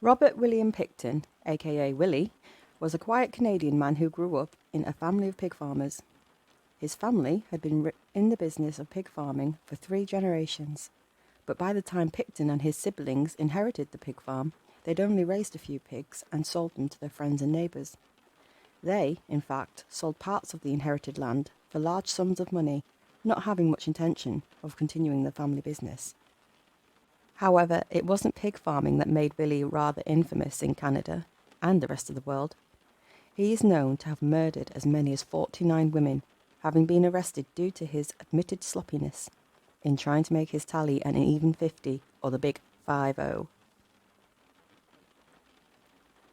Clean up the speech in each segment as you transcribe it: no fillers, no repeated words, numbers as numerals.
Robert William Picton, aka Willie, was a quiet Canadian man who grew up in a family of pig farmers. His family had been in the business of pig farming for 3 generations, but by the time Picton and his siblings inherited the pig farm, they'd only raised a few pigs and sold them to their friends and neighbours. They, in fact, sold parts of the inherited land for large sums of money, not having much intention of continuing the family business. However, it wasn't pig farming that made Willie rather infamous in Canada and the rest of the world. He is known to have murdered as many as 49 women, having been arrested due to his admitted sloppiness in trying to make his tally an even 50, or the big 50.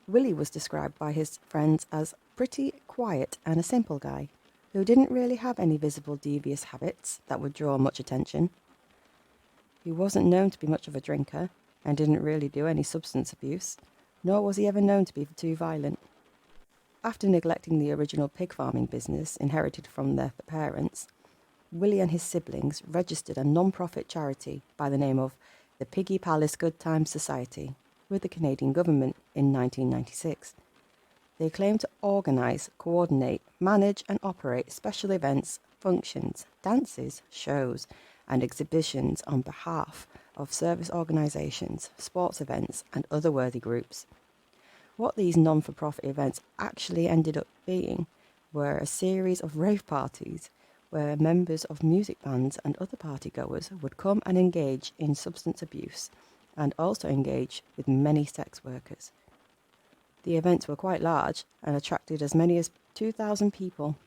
Willie was described by his friends as pretty quiet and a simple guy, who didn't really have any visible devious habits that would draw much attention. He wasn't known to be much of a drinker, and didn't really do any substance abuse, nor was he ever known to be too violent. After neglecting the original pig farming business inherited from their parents, Willie and his siblings registered a non-profit charity by the name of the Piggy Palace Good Times Society with the Canadian government in 1996. They claim to organise, coordinate, manage and operate special events, functions, dances, shows and exhibitions on behalf of service organisations, sports events and other worthy groups. What these non-for-profit events actually ended up being were a series of rave parties where members of music bands and other partygoers would come and engage in substance abuse and also engage with many sex workers. The events were quite large and attracted as many as 2,000 people.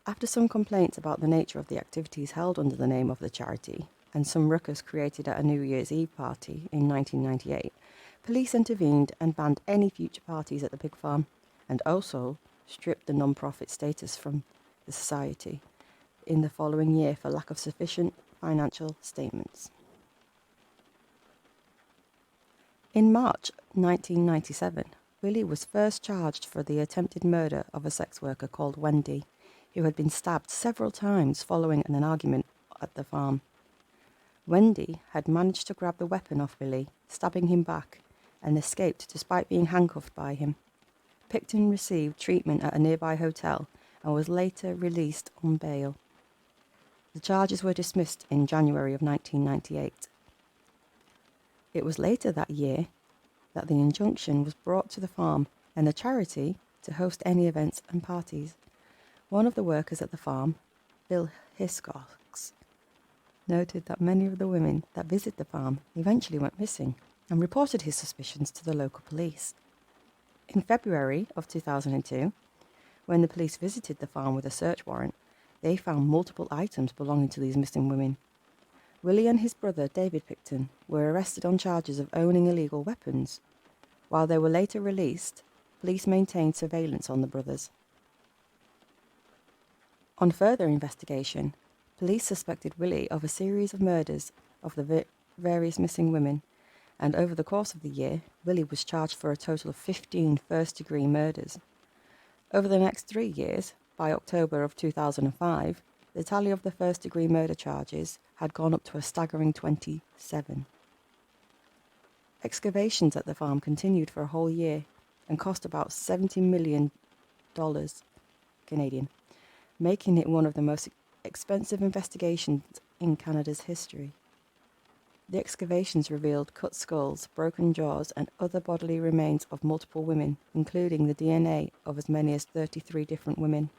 After some complaints about the nature of the activities held under the name of the charity and some ruckus created at a New Year's Eve party in 1998, police intervened and banned any future parties at the pig farm, and also stripped the non-profit status from the society in the following year for lack of sufficient financial statements. In March 1997, Willie was first charged for the attempted murder of a sex worker called Wendy, who had been stabbed several times following an argument at the farm. Wendy had managed to grab the weapon off Willie, stabbing him back, and escaped despite being handcuffed by him. Picton received treatment at a nearby hotel and was later released on bail. The charges were dismissed in January of 1998. It was later that year that the injunction was brought to the farm and the charity to host any events and parties. One of the workers at the farm, Bill Hiscox, noted that many of the women that visit the farm eventually went missing and reported his suspicions to the local police. In February of 2002, when the police visited the farm with a search warrant, they found multiple items belonging to these missing women. Willie and his brother, David Picton, were arrested on charges of owning illegal weapons. While they were later released, police maintained surveillance on the brothers. On further investigation, police suspected Willie of a series of murders of the various missing women, and over the course of the year, Willie was charged for a total of 15 first-degree murders. Over the next 3 years, by October of 2005, the tally of the first-degree murder charges had gone up to a staggering 27. Excavations at the farm continued for a whole year and cost about $70 million Canadian, making it one of the most expensive investigations in Canada's history. The excavations revealed cut skulls, broken jaws, and other bodily remains of multiple women, including the DNA of as many as 33 different women.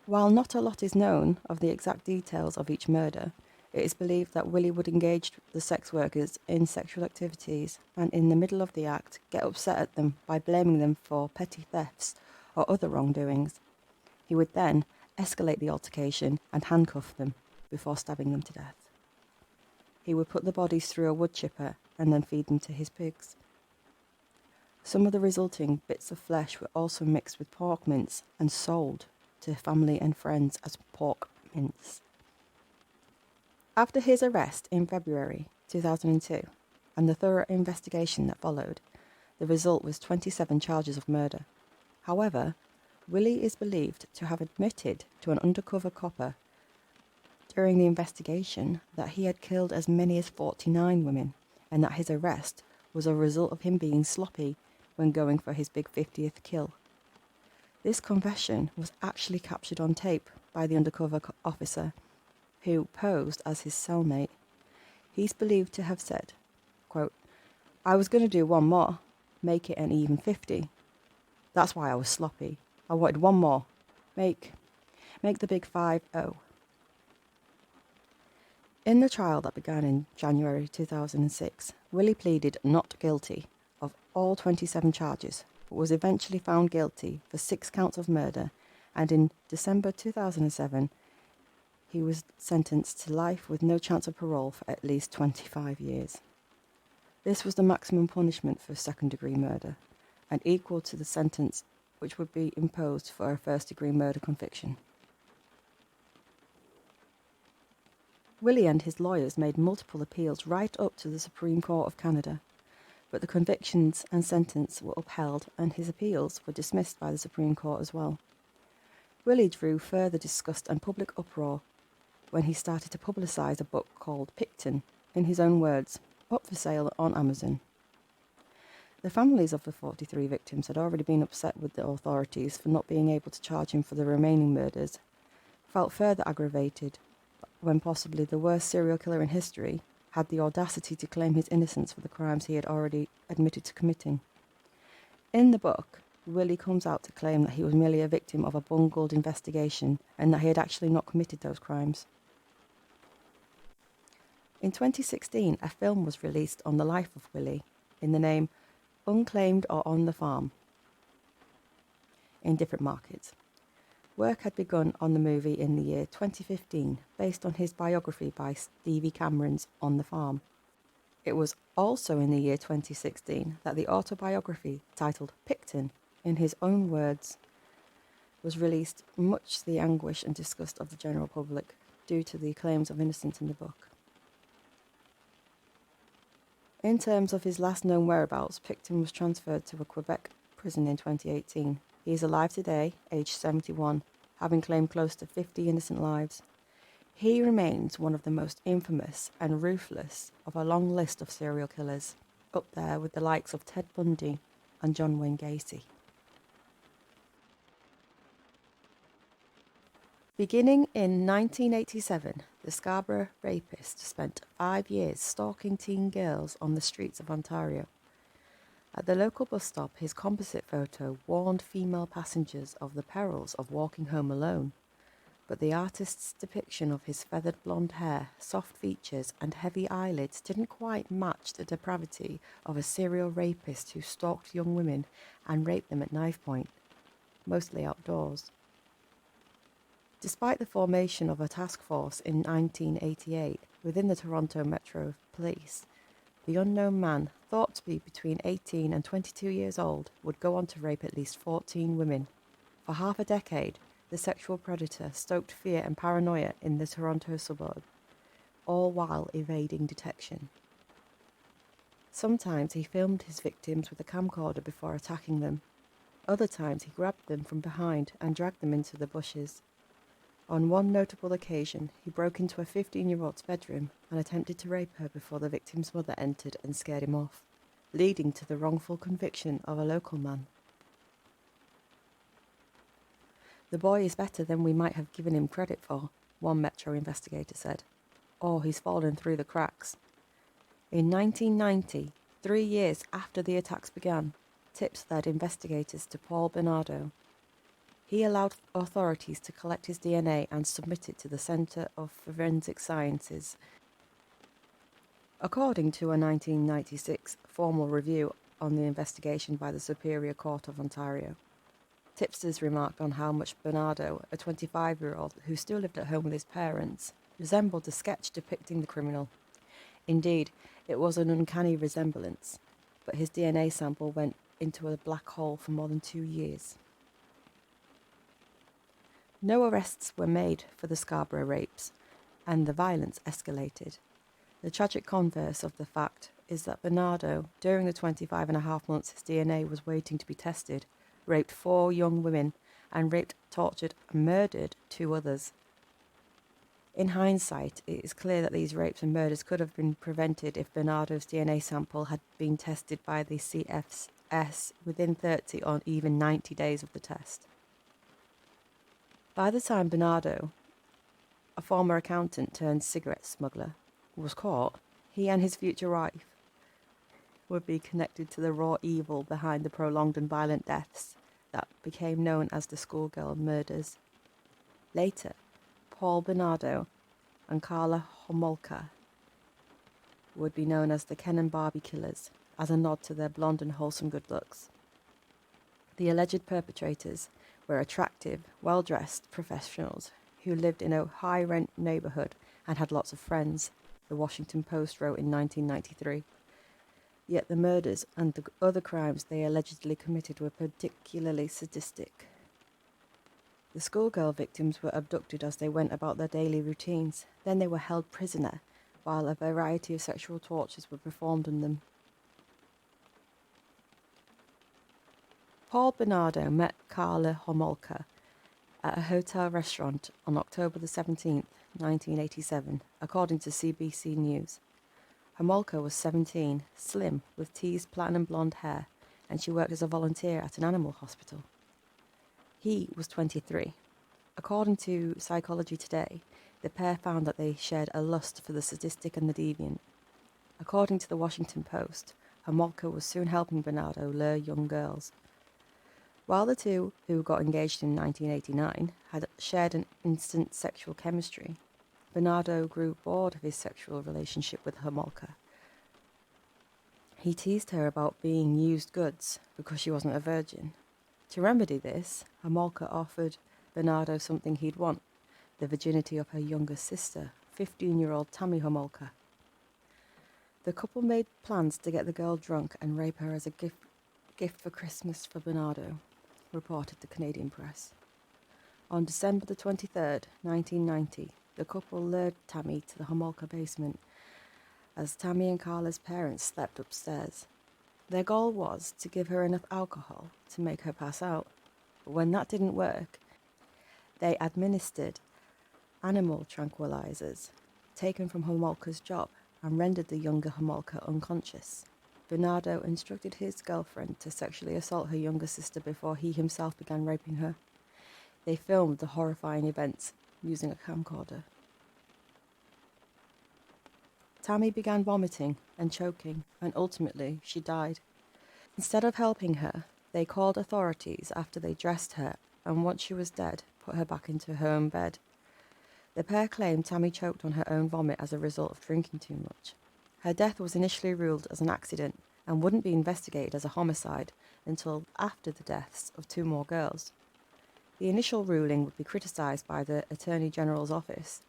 While not a lot is known of the exact details of each murder, it is believed that Willie would engage the sex workers in sexual activities and in the middle of the act get upset at them by blaming them for petty thefts or other wrongdoings. He would then escalate the altercation and handcuff them before stabbing them to death. He would put the bodies through a wood chipper and then feed them to his pigs. Some of the resulting bits of flesh were also mixed with pork mince and sold to family and friends as pork mince. After his arrest in February 2002 and the thorough investigation that followed, the result was 27 charges of murder. However, Willie is believed to have admitted to an undercover copper during the investigation that he had killed as many as 49 women, and that his arrest was a result of him being sloppy when going for his big 50th kill. This confession was actually captured on tape by the undercover officer who posed as his cellmate. He's believed to have said, quote, "I was going to do one more, make it an even 50. That's why I was sloppy. I wanted one more. Make the big 5-0. In the trial that began in January 2006, Willie pleaded not guilty of all 27 charges, but was eventually found guilty for 6 counts of murder, and in December 2007, he was sentenced to life with no chance of parole for at least 25 years. This was the maximum punishment for second-degree murder, and equal to the sentence which would be imposed for a first-degree murder conviction. Willie and his lawyers made multiple appeals right up to the Supreme Court of Canada, but the convictions and sentence were upheld and his appeals were dismissed by the Supreme Court as well. Willie drew further disgust and public uproar when he started to publicise a book called Picton, in his own words, up for sale on Amazon. The families of the 43 victims had already been upset with the authorities for not being able to charge him for the remaining murders, felt further aggravated when possibly the worst serial killer in history had the audacity to claim his innocence for the crimes he had already admitted to committing. In the book, Willie comes out to claim that he was merely a victim of a bungled investigation and that he had actually not committed those crimes. In 2016, a film was released on the life of Willie in the name Unclaimed or On the Farm in different markets. Work had begun on the movie in the year 2015, based on his biography by Stevie Cameron's On the Farm. It was also in the year 2016 that the autobiography titled Picton, in his own words, was released, much to the anguish and disgust of the general public due to the claims of innocence in the book. In terms of his last known whereabouts, Picton was transferred to a Quebec prison in 2018. He is alive today, aged 71, having claimed close to 50 innocent lives. He remains one of the most infamous and ruthless of a long list of serial killers, up there with the likes of Ted Bundy and John Wayne Gacy. Beginning in 1987, the Scarborough rapist spent 5 years stalking teen girls on the streets of Ontario. At the local bus stop, his composite photo warned female passengers of the perils of walking home alone, but the artist's depiction of his feathered blonde hair, soft features and heavy eyelids didn't quite match the depravity of a serial rapist who stalked young women and raped them at knife point, mostly outdoors. Despite the formation of a task force in 1988 within the Toronto Metro Police, the unknown man, thought to be between 18 and 22 years old, would go on to rape at least 14 women. For half a decade, the sexual predator stoked fear and paranoia in the Toronto suburb, all while evading detection. Sometimes he filmed his victims with a camcorder before attacking them. Other times he grabbed them from behind and dragged them into the bushes. On one notable occasion, he broke into a 15-year-old's bedroom and attempted to rape her before the victim's mother entered and scared him off, leading to the wrongful conviction of a local man. "The boy is better than we might have given him credit for," one Metro investigator said. "Or he's fallen through the cracks." In 1990, 3 years after the attacks began, tips led investigators to Paul Bernardo. He allowed authorities to collect his DNA and submit it to the Centre of Forensic Sciences. According to a 1996 formal review on the investigation by the Superior Court of Ontario, tipsters remarked on how much Bernardo, a 25-year-old who still lived at home with his parents, resembled a sketch depicting the criminal. Indeed, it was an uncanny resemblance, but his DNA sample went into a black hole for more than 2 years. No arrests were made for the Scarborough rapes, and the violence escalated. The tragic converse of the fact is that Bernardo, during the 25.5 months his DNA was waiting to be tested, raped 4 young women and raped, tortured and murdered 2 others. In hindsight, it is clear that these rapes and murders could have been prevented if Bernardo's DNA sample had been tested by the CFS within 30 or even 90 days of the test. By the time Bernardo, a former accountant turned cigarette smuggler, was caught, he and his future wife would be connected to the raw evil behind the prolonged and violent deaths that became known as the schoolgirl murders. Later, Paul Bernardo and Carla Homolka would be known as the Ken and Barbie killers, as a nod to their blonde and wholesome good looks. The alleged perpetrators were attractive, well-dressed professionals who lived in a high-rent neighborhood and had lots of friends, the Washington Post wrote in 1993. Yet the murders and the other crimes they allegedly committed were particularly sadistic. The schoolgirl victims were abducted as they went about their daily routines. Then they were held prisoner, while a variety of sexual tortures were performed on them. Paul Bernardo met Carla Homolka at a hotel restaurant on October the 17th, 1987, according to CBC News. Homolka was 17, slim, with teased platinum blonde hair, and she worked as a volunteer at an animal hospital. He was 23. According to Psychology Today, the pair found that they shared a lust for the sadistic and the deviant. According to the Washington Post, Homolka was soon helping Bernardo lure young girls. While the two, who got engaged in 1989, had shared an instant sexual chemistry, Bernardo grew bored of his sexual relationship with Homolka. He teased her about being used goods because she wasn't a virgin. To remedy this, Homolka offered Bernardo something he'd want, the virginity of her younger sister, 15-year-old Tammy Homolka. The couple made plans to get the girl drunk and rape her as a gift for Christmas for Bernardo, reported the Canadian press. On December the 23rd, 1990, the couple lured Tammy to the Homolka basement as Tammy and Carla's parents slept upstairs. Their goal was to give her enough alcohol to make her pass out. But when that didn't work, they administered animal tranquilizers taken from Homolka's job and rendered the younger Homolka unconscious. Bernardo instructed his girlfriend to sexually assault her younger sister before he himself began raping her. They filmed the horrifying events using a camcorder. Tammy began vomiting and choking, and ultimately she died. Instead of helping her, they called authorities after they dressed her, and once she was dead, put her back into her own bed. The pair claimed Tammy choked on her own vomit as a result of drinking too much. Her death was initially ruled as an accident and wouldn't be investigated as a homicide until after the deaths of two more girls. The initial ruling would be criticised by the Attorney General's office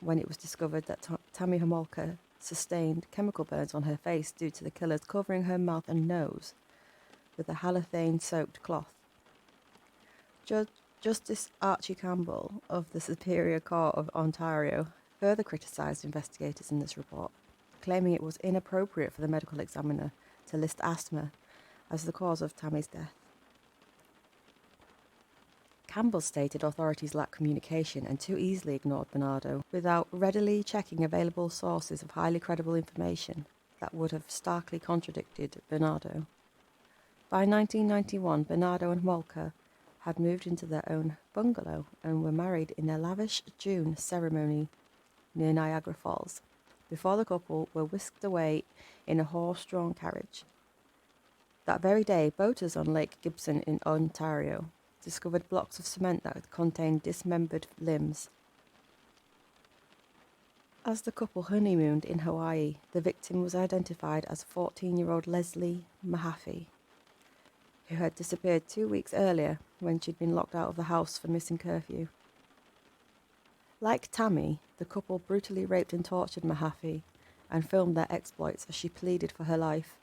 when it was discovered that Tammy Homolka sustained chemical burns on her face due to the killers covering her mouth and nose with a halothane-soaked cloth. Justice Archie Campbell of the Superior Court of Ontario further criticised investigators in this report, claiming it was inappropriate for the medical examiner to list asthma as the cause of Tammy's death. Campbell stated authorities lacked communication and too easily ignored Bernardo without readily checking available sources of highly credible information that would have starkly contradicted Bernardo. By 1991, Bernardo and Homolka had moved into their own bungalow and were married in a lavish June ceremony near Niagara Falls, before the couple were whisked away in a horse-drawn carriage. That very day, boaters on Lake Gibson in Ontario discovered blocks of cement that contained dismembered limbs. As the couple honeymooned in Hawaii, the victim was identified as 14-year-old Leslie Mahaffey, who had disappeared 2 weeks earlier when she'd been locked out of the house for missing curfew. Like Tammy, the couple brutally raped and tortured Mahaffey and filmed their exploits as she pleaded for her life.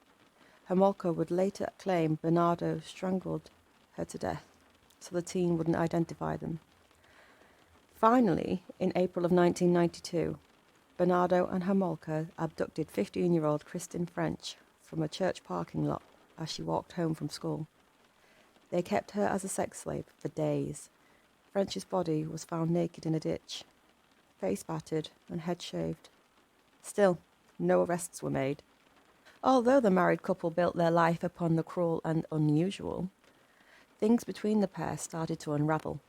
Homolka would later claim Bernardo strangled her to death, so the teen wouldn't identify them. Finally, in April of 1992, Bernardo and Homolka abducted 15-year-old Kristen French from a church parking lot as she walked home from school. They kept her as a sex slave for days. French's body was found naked in a ditch. face battered, and head shaved. Still, no arrests were made. Although the married couple built their life upon the cruel and unusual, things between the pair started to unravel.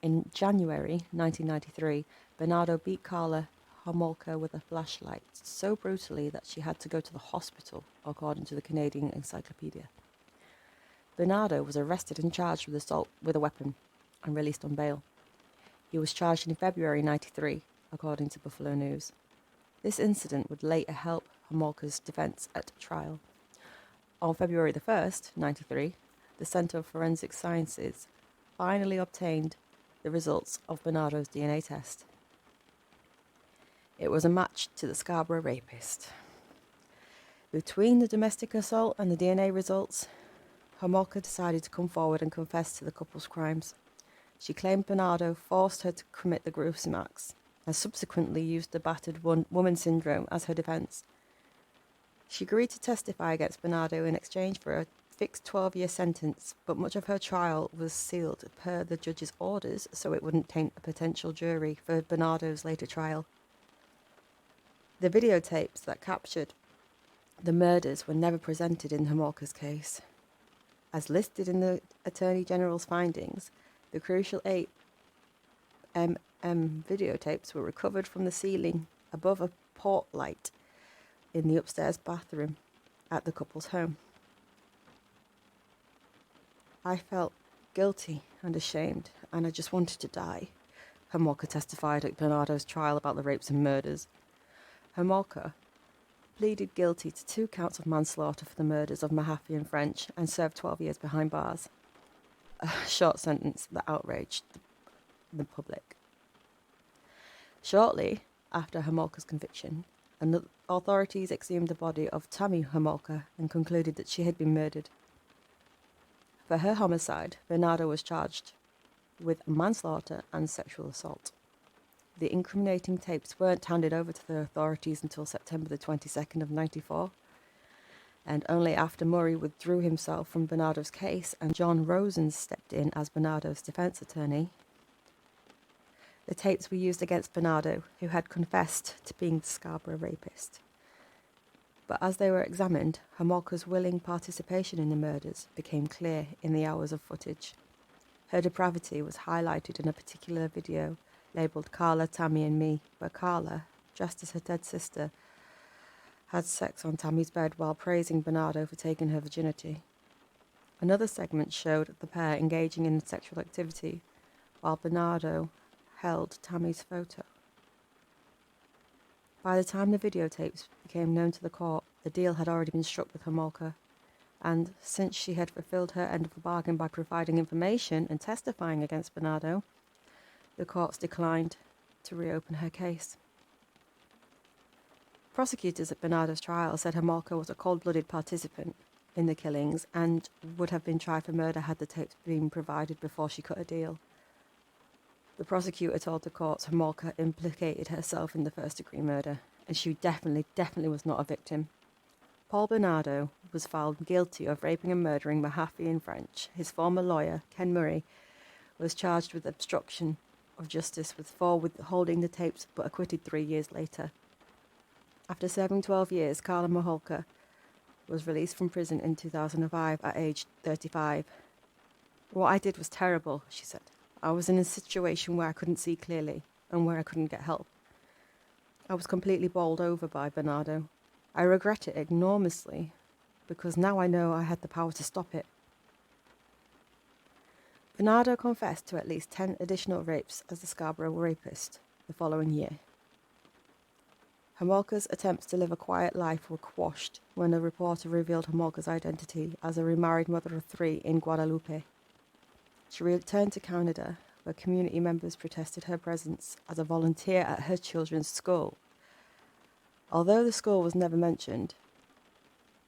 In January 1993, Bernardo beat Carla Homolka with a flashlight so brutally that she had to go to the hospital, according to the Canadian Encyclopedia. Bernardo was arrested and charged with assault with a weapon and released on bail. He was charged in February 93, according to Buffalo News. This incident would later help Homolka's defense at trial. On February the 1st, 93, the Center of Forensic Sciences finally obtained the results of Bernardo's DNA test. It was a match to the Scarborough rapist. Between the domestic assault and the DNA results, Homolka decided to come forward and confess to the couple's crimes. She claimed Bernardo forced her to commit the gruesome acts, and subsequently used the battered woman syndrome as her defense. She agreed to testify against Bernardo in exchange for a fixed 12-year sentence, but much of her trial was sealed per the judge's orders so it wouldn't taint a potential jury for Bernardo's later trial. The videotapes that captured the murders were never presented in Homolka's case. As listed in the Attorney General's findings, the crucial 8mm videotapes were recovered from the ceiling above a port light in the upstairs bathroom at the couple's home. I felt guilty and ashamed, and I just wanted to die, Homolka testified at Bernardo's trial about the rapes and murders. Homolka pleaded guilty to 2 counts of manslaughter for the murders of Mahaffey and French and served 12 years behind bars. A short sentence that outraged the public. Shortly after Homolka's conviction, authorities exhumed the body of Tammy Homolka and concluded that she had been murdered. For her homicide, Bernardo was charged with manslaughter and sexual assault. The incriminating tapes weren't handed over to the authorities until September the 22nd of 94, and only after Murray withdrew himself from Bernardo's case and John Rosen stepped in as Bernardo's defense attorney. The tapes were used against Bernardo, who had confessed to being the Scarborough rapist. But as they were examined, Homolka's willing participation in the murders became clear in the hours of footage. Her depravity was highlighted in a particular video labelled Carla, Tammy and Me, where Carla, dressed as her dead sister, had sex on Tammy's bed while praising Bernardo for taking her virginity. Another segment showed the pair engaging in sexual activity while Bernardo held Tammy's photo. By the time the videotapes became known to the court, the deal had already been struck with Homolka, and since she had fulfilled her end of the bargain by providing information and testifying against Bernardo, the courts declined to reopen her case. Prosecutors at Bernardo's trial said Homolka was a cold-blooded participant in the killings and would have been tried for murder had the tapes been provided before she cut a deal. The prosecutor told the courts Homolka implicated herself in the first-degree murder, and she definitely was not a victim. Paul Bernardo was found guilty of raping and murdering Mahaffey and French. His former lawyer, Ken Murray, was charged with obstruction of justice for withholding the tapes, but acquitted 3 years later. After serving 12 years, Carla Homolka was released from prison in 2005 at age 35. What I did was terrible, she said. I was in a situation where I couldn't see clearly and where I couldn't get help. I was completely bowled over by Bernardo. I regret it enormously because now I know I had the power to stop it. Bernardo confessed to at least 10 additional rapes as the Scarborough rapist the following year. Homolka's attempts to live a quiet life were quashed when a reporter revealed Homolka's identity as a remarried mother of 3 in Guadalupe. She returned to Canada, where community members protested her presence as a volunteer at her children's school. Although the school was never mentioned,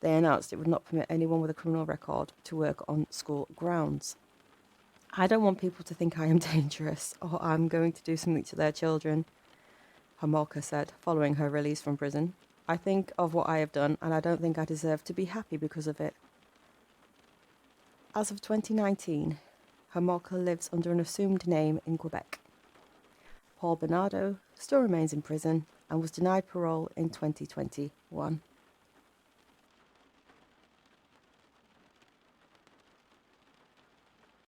they announced it would not permit anyone with a criminal record to work on school grounds. I don't want people to think I am dangerous or I'm going to do something to their children, Homolka said, following her release from prison. I think of what I have done, and I don't think I deserve to be happy because of it. As of 2019, Homolka lives under an assumed name in Quebec. Paul Bernardo still remains in prison and was denied parole in 2021.